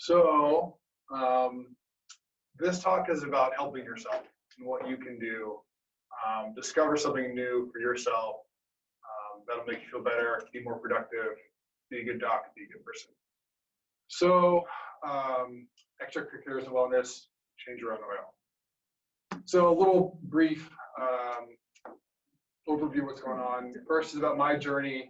So this talk is about helping yourself and what you can do. Discover something new for yourself that'll make you feel better, be more productive, be a good doc, be a good person. So extracurriculars and wellness, change your own oil. So a little brief overview of what's going on. First is about my journey.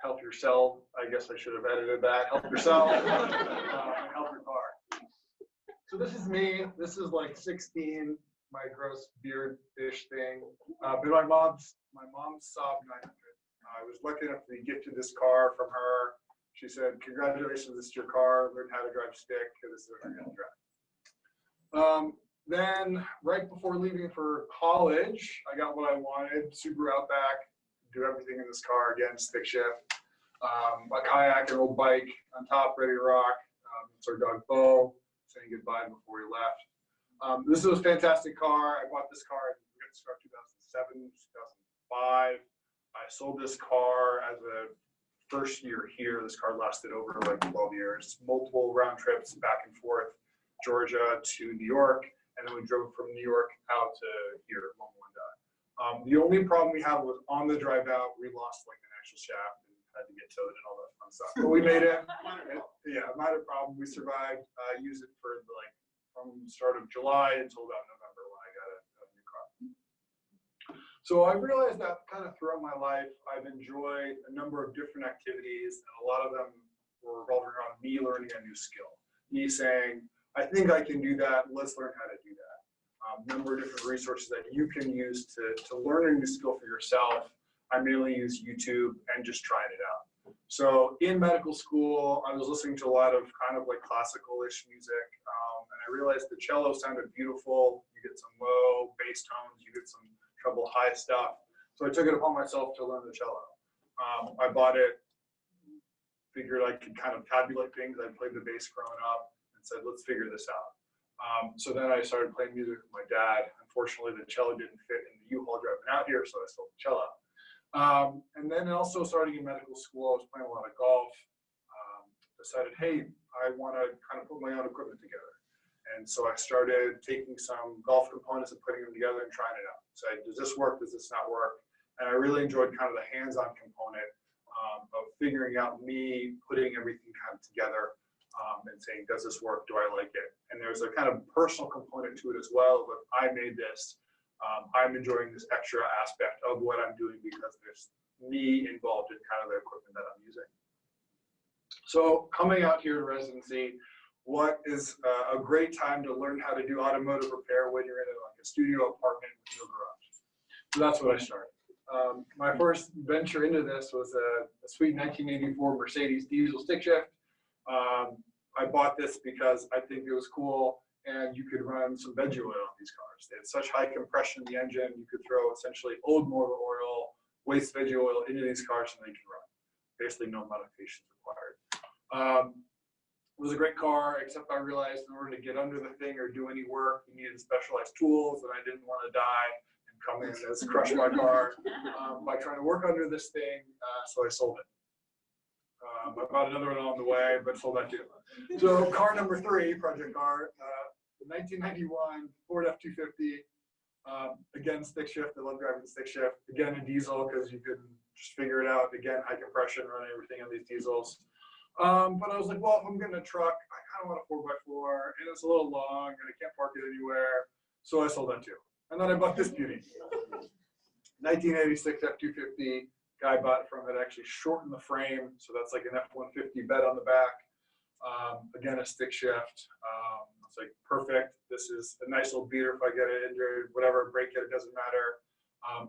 Help yourself. I guess I should have edited that. Help yourself and help your car. So this is me. This is like 16, my gross beard-ish thing. But my mom's Saab 900. I was lucky enough to be gifted this car from her. She said, "Congratulations, this is your car. Learn how to drive stick. This is what you're going to drive." Then right before leaving for college, I got what I wanted, Subaru Outback, do everything in this car, again, stick shift, a kayak, an old bike on top, ready to rock. It's our dog Bo, saying goodbye before he left. This is a fantastic car. I bought this car, we got this car in 2007, 2005. I sold this car as a first year here. This car lasted over like 12 years, multiple round trips back and forth, Georgia to New York. And then we drove from New York out to here, Loma Linda. The only problem we had was on the drive out, we lost like an axle shaft and had to get towed and all that fun stuff. But we made it. Yeah, not a problem. We survived. Used it for like from the start of July until about November when I got a new car. So I realized that kind of throughout my life, I've enjoyed a number of different activities, and a lot of them were revolving around me learning a new skill. Me saying, I think I can do that. Let's learn how to do that. Number of different resources that you can use to learn a new skill for yourself. I mainly use YouTube and just trying it out. So in medical school, I was listening to a lot of kind of like classical-ish music, and I realized the cello sounded beautiful. You get some low bass tones, you get some treble high stuff. So I took it upon myself to learn the cello. I bought it, figured I could kind of tabulate things. I played the bass growing up and said, let's figure this out. So then I started playing music with my dad. Unfortunately, the cello didn't fit in the U-Haul driving out here, so I sold the cello. And then also starting in medical school, I was playing a lot of golf. Decided, hey, I want to kind of put my own equipment together. And so I started taking some golf components and putting them together and trying it out. So does this work? Does this not work? And I really enjoyed kind of the hands-on component of figuring out me putting everything kind of together. And saying, does this work? Do I like it? And there's a kind of personal component to it as well. But I made this. I'm enjoying this extra aspect of what I'm doing because there's me involved in kind of the equipment that I'm using. So coming out here to residency, what is a great time to learn how to do automotive repair when you're in like a studio apartment with no garage? So that's what I started. My first venture into this was a sweet 1984 Mercedes diesel stick shift. I bought this because I think it was cool and you could run some veggie oil on these cars. They had such high compression in the engine, you could throw essentially old motor oil, waste veggie oil into these cars and they could run. Basically no modifications required. It was a great car, except I realized in order to get under the thing or do any work, you needed specialized tools and I didn't want to die and come in and crush my car by trying to work under this thing, so I sold it. I bought another one on the way, but sold that too. So car number 3, project car, 1991 Ford F-250. Again, stick shift. I love driving the stick shift. Again, a diesel because you could just figure it out. Again, high compression, running everything on these diesels. But I was like, well, if I'm getting a truck, I kind of want a 4x4, and it's a little long, and I can't park it anywhere. So I sold that too. And then I bought this beauty. 1986 F-250. Guy bought it from it, actually shortened the frame, so that's like an F-150 bed on the back. Again, a stick shift. It's like perfect. This is a nice little beater if I get it injured, whatever, break it, it doesn't matter.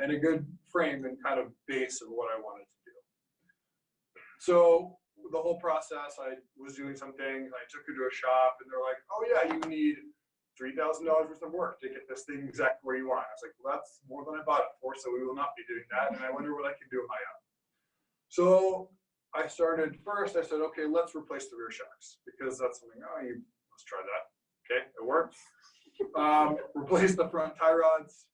And a good frame and kind of base of what I wanted to do. So the whole process, I was doing some things, I took it to a shop, and they're like, oh yeah, you need $3,000 worth of work to get this thing exactly where you want. I was like, well, that's more than I bought it for, so we will not be doing that, and I wonder what I can do on my own. So I started first, I said, okay, let's replace the rear shocks, because that's something, let's try that. Okay, it worked. Replace the front tie rods.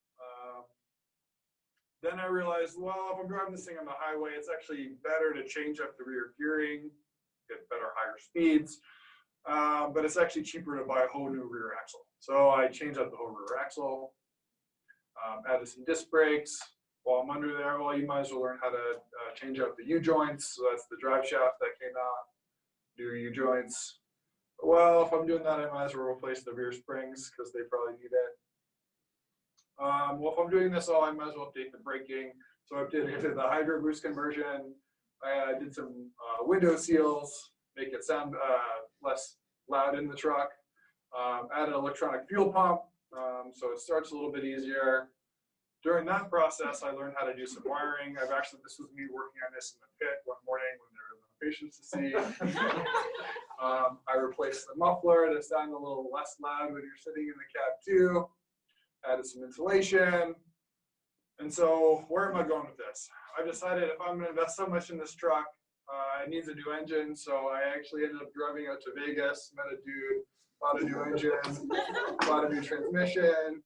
Then I realized, well, if I'm driving this thing on the highway, it's actually better to change up the rear gearing, get better, higher speeds. but it's actually cheaper to buy a whole new rear axle. So I changed out the whole rear axle, added some disc brakes. While I'm under there, well, you might as well learn how to change out the U-joints. So that's the drive shaft that came out, new U-joints. Well, if I'm doing that, I might as well replace the rear springs because they probably need it. Well, if I'm doing this all, I might as well update the braking. So I updated the hydro boost conversion. I did some window seals, make it sound less loud in the truck. Added an electronic fuel pump, so it starts a little bit easier. During that process, I learned how to do some wiring. This was me working on this in the pit one morning when there were no patients to see. I replaced the muffler to sound a little less loud when you're sitting in the cab too. Added some insulation. And so where am I going with this? I've decided if I'm going to invest so much in this truck, it needs a new engine. So I actually ended up driving out to Vegas, met a dude, bought a new engine, bought a new transmission,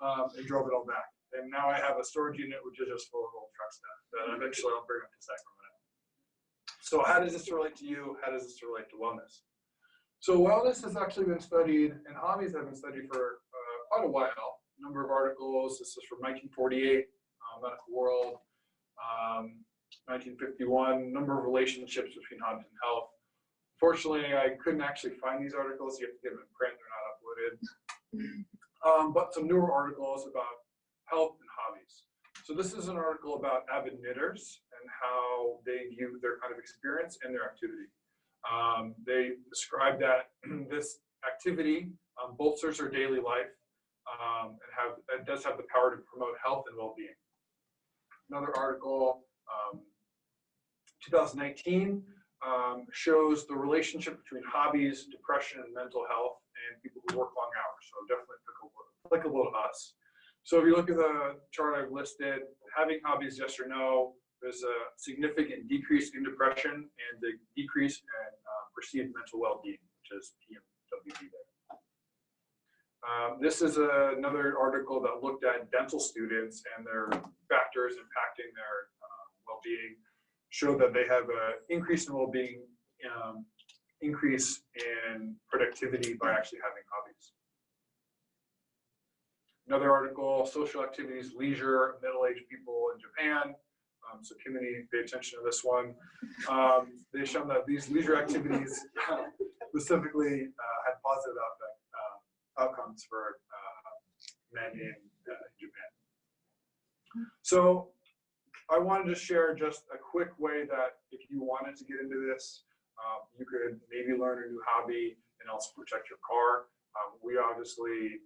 and drove it all back. And now I have a storage unit which is just full of old truck stuff that eventually I'll bring up to Sacramento. So how does this relate to you? How does this relate to wellness? So wellness has actually been studied, and hobbies have been studied for quite a while. A number of articles. This is from 1948, Medical World, 1951. Number of relationships between hobbies and health. Fortunately, I couldn't actually find these articles. You have to get them in print. They're not uploaded. But some newer articles about health and hobbies. So this is an article about avid knitters and how they view their kind of experience and their activity. They describe that this activity bolsters their daily life and it does have the power to promote health and well-being. Another article, 2019, shows the relationship between hobbies, depression, and mental health, and people who work long hours. So definitely applicable to us. So if you look at the chart I've listed, having hobbies, yes or no, there's a significant decrease in depression and the decrease in perceived mental well-being, which is PMWB there. This is another article that looked at dental students and their factors impacting their well-being, showed that they have an increase in well-being, increase in productivity by actually having hobbies. Another article, social activities, leisure, middle-aged people in Japan. So Kimini, pay attention to this one. They've shown that these leisure activities specifically had positive outcomes for men in Japan. So I wanted to share just a quick way that if you wanted to get into this, you could maybe learn a new hobby and also protect your car. We obviously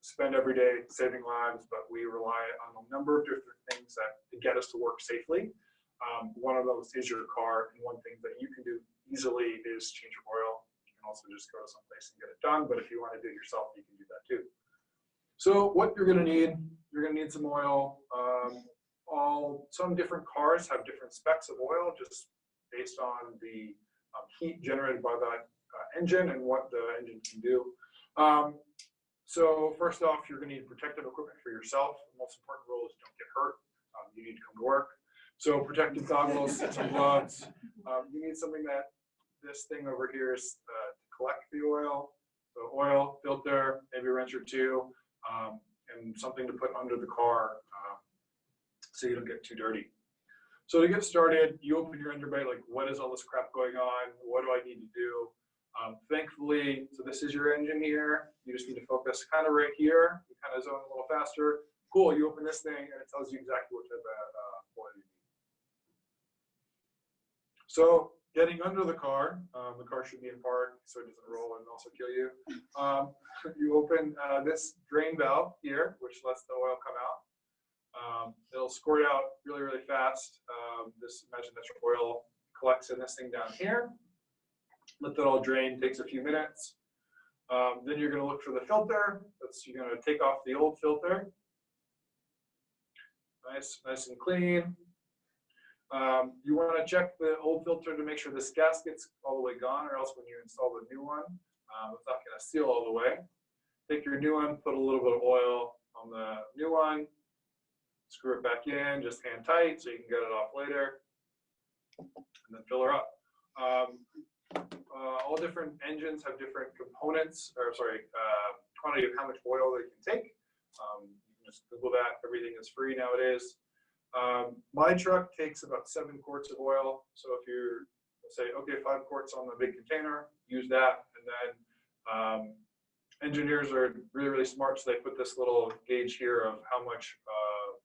spend every day saving lives, but we rely on a number of different things to get us to work safely. One of those is your car, and one thing that you can do easily is change your oil. You can also just go to some place and get it done, but if you want to do it yourself, you can do that too. So what you're going to need some oil. Some different cars have different specs of oil just based on the heat generated by that engine and what the engine can do. So first off, you're going to need protective equipment for yourself. The most important rule is don't get hurt. You need to come to work. So protective goggles, some gloves. You need something this thing over here is to collect the oil. So oil, filter, maybe a wrench or two, and something to put under the car so you don't get too dirty. So to get started, you open your engine bay, like, what is all this crap going on? What do I need to do? Thankfully, so this is your engine here. You just need to focus kind of right here. You kind of zone a little faster. Cool, you open this thing and it tells you exactly what type of oil you need. So getting under the car should be in park so it doesn't roll and also kill you. You open this drain valve here, which lets the oil come out. It'll squirt out really, really fast. Imagine that your oil collects in this thing down here. Let that all drain, takes a few minutes. Then you're going to look for the filter. You're going to take off the old filter. Nice and clean. You want to check the old filter to make sure this gasket's all the way gone, or else when you install the new one, it's not going to seal all the way. Take your new one, put a little bit of oil on the new one, screw it back in, just hand tight so you can get it off later, and then fill her up. all different engines have different components, or sorry, quantity of how much oil they can take. You can just Google that. Everything is free nowadays. My truck takes about 7 quarts of oil. So if you say, okay, 5 quarts on the big container, use that. And then engineers are really, really smart. So they put this little gauge here of how much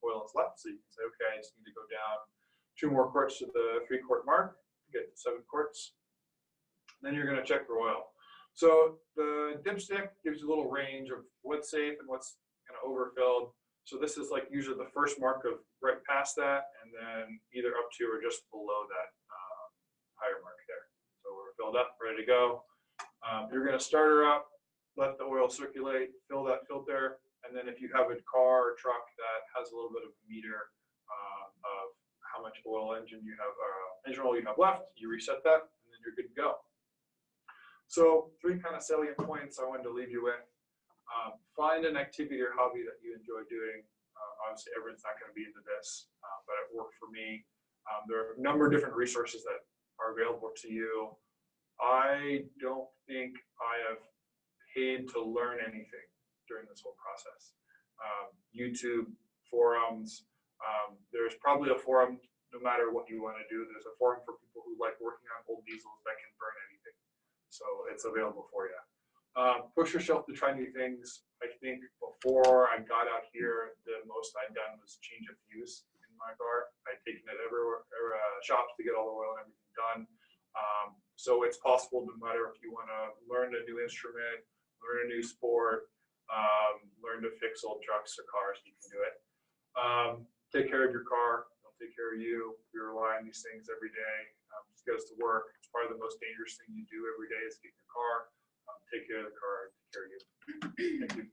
oil is left. So you can say, okay, I just need to go down 2 more quarts to the 3-quart mark to get to 7 quarts. Then you're going to check your oil. So the dipstick gives you a little range of what's safe and what's kind of overfilled. So this is like usually the first mark of right past that, and then either up to or just below that higher mark there. So we're filled up, ready to go. You're going to start her up, let the oil circulate, fill that filter, and then if you have a car or truck that has a little bit of a meter of how much engine oil you have left, you reset that, and then you're good to go. So 3 kind of salient points I wanted to leave you with. Find an activity or hobby that you enjoy doing. Obviously, everyone's not going to be into this, but it worked for me. There are a number of different resources that are available to you. I don't think I have paid to learn anything during this whole process. YouTube, forums, there's probably a forum no matter what you want to do. There's a forum for people who like working on old diesels that can burn anything. So it's available for you. Push yourself to try new things. I think before I got out here, the most I'd done was change a fuse in my car. I'd taken it everywhere, shops to get all the oil and everything done. So it's possible, no matter if you want to learn a new instrument, learn a new sport, learn to fix old trucks or cars, you can do it. Take care of your car. They'll take care of you. We rely on these things every day. Just get us to work. It's probably the most dangerous thing you do every day is get your car. Take care of the car, take care of you. Thank you.